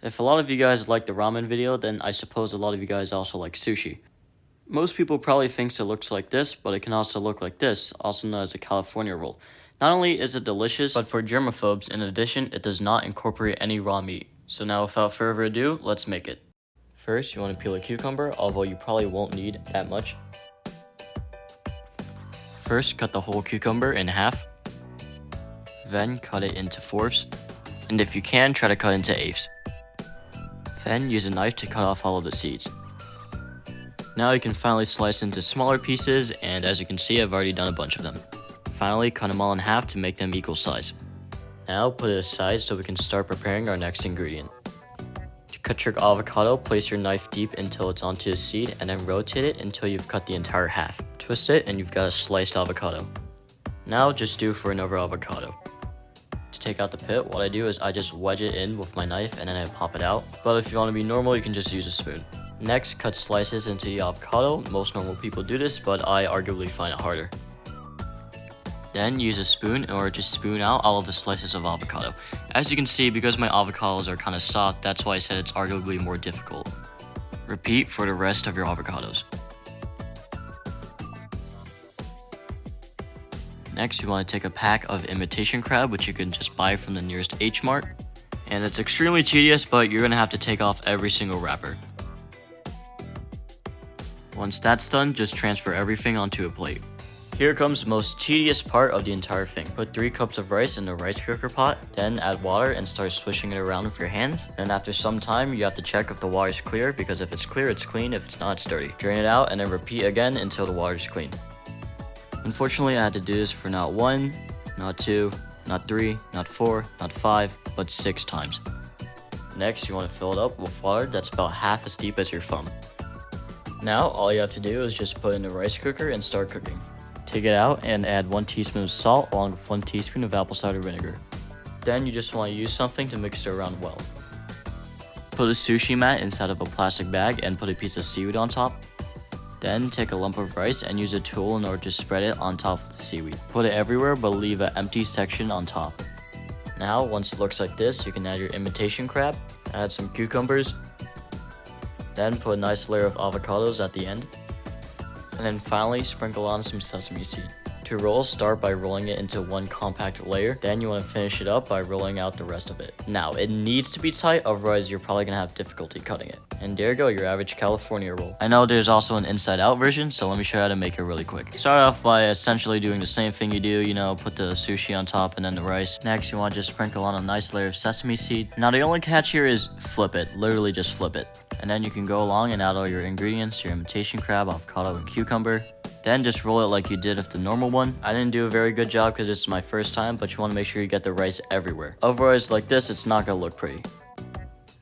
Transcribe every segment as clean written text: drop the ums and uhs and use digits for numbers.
If a lot of you guys like the ramen video, then I suppose a lot of you guys also like sushi. Most people probably thinks it looks like this, but it can also look like this, also known as a California roll. Not only is it delicious, but for germaphobes, in addition, it does not incorporate any raw meat. So now without further ado, let's make it. First, you want to peel a cucumber, although you probably won't need that much. First, cut the whole cucumber in half. Then cut it into fourths, and if you can, try to cut into eighths. Then use a knife to cut off all of the seeds. Now you can finally slice into smaller pieces, and as you can see, I've already done a bunch of them. Finally, cut them all in half to make them equal size. Now put it aside so we can start preparing our next ingredient. To cut your avocado, place your knife deep until it's onto the seed, and then rotate it until you've cut the entire half. Twist it and you've got a sliced avocado. Now just do for another avocado. To take out the pit, what I do is I just wedge it in with my knife and then I pop it out. But if you want to be normal, you can just use a spoon. Next, cut slices into the avocado. Most normal people do this, but I arguably find it harder. Then use a spoon in order to spoon out all of the slices of avocado. As you can see, because my avocados are kind of soft, that's why I said it's arguably more difficult. Repeat for the rest of your avocados. Next, you want to take a pack of imitation crab, which you can just buy from the nearest H Mart. And it's extremely tedious, but you're going to have to take off every single wrapper. Once that's done, just transfer everything onto a plate. Here comes the most tedious part of the entire thing. Put 3 cups of rice in the rice cooker pot, then add water and start swishing it around with your hands. And after some time, you have to check if the water is clear, because if it's clear, it's clean. If it's not, it's dirty. Drain it out and then repeat again until the water is clean. Unfortunately, I had to do this for not 1, not 2, not 3, not 4, not 5, but 6 times. Next, you want to fill it up with water that's about half as deep as your thumb. Now, all you have to do is just put it in the rice cooker and start cooking. Take it out and add 1 teaspoon of salt along with 1 teaspoon of apple cider vinegar. Then you just want to use something to mix it around well. Put a sushi mat inside of a plastic bag and put a piece of seaweed on top. Then take a lump of rice and use a tool in order to spread it on top of the seaweed. Put it everywhere but leave an empty section on top. Now, once it looks like this, you can add your imitation crab, add some cucumbers, then put a nice layer of avocados at the end, and then finally sprinkle on some sesame seed. To roll, start by rolling it into one compact layer, then you want to finish it up by rolling out the rest of it. Now, it needs to be tight, otherwise you're probably going to have difficulty cutting it. And there you go, your average California roll. I know there's also an inside out version, so let me show you how to make it really quick. Start off by essentially doing the same thing you do, put the sushi on top and then the rice. Next, you want to just sprinkle on a nice layer of sesame seed. Now, the only catch here is flip it, literally just flip it. And then you can go along and add all your ingredients, your imitation crab, avocado, and cucumber. Then just roll it like you did with the normal one. I didn't do a very good job because this is my first time, but you want to make sure you get the rice everywhere. Otherwise, like this, it's not going to look pretty.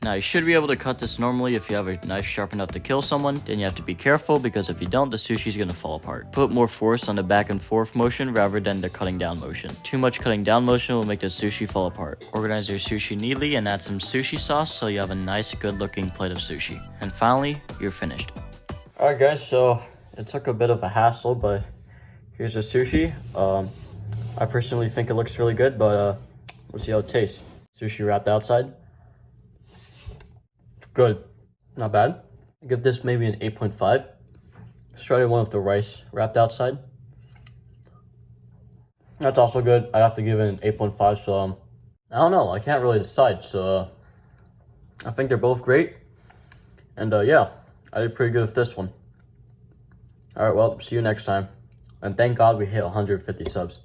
Now, you should be able to cut this normally if you have a knife sharp enough to kill someone. Then you have to be careful, because if you don't, the sushi is going to fall apart. Put more force on the back and forth motion rather than the cutting down motion. Too much cutting down motion will make the sushi fall apart. Organize your sushi neatly and add some sushi sauce so you have a nice, good looking plate of sushi. And finally, you're finished. Alright guys, so it took a bit of a hassle, but here's the sushi. I personally think it looks really good, but let's see how it tastes. Sushi wrapped outside. Good. Not bad. I give this maybe an 8.5. Let's try one with the rice wrapped outside. That's also good. I have to give it an 8.5, so I don't know. I can't really decide, so I think they're both great. And yeah, I did pretty good with this one. Alright, well, see you next time. And thank God we hit 150 subs.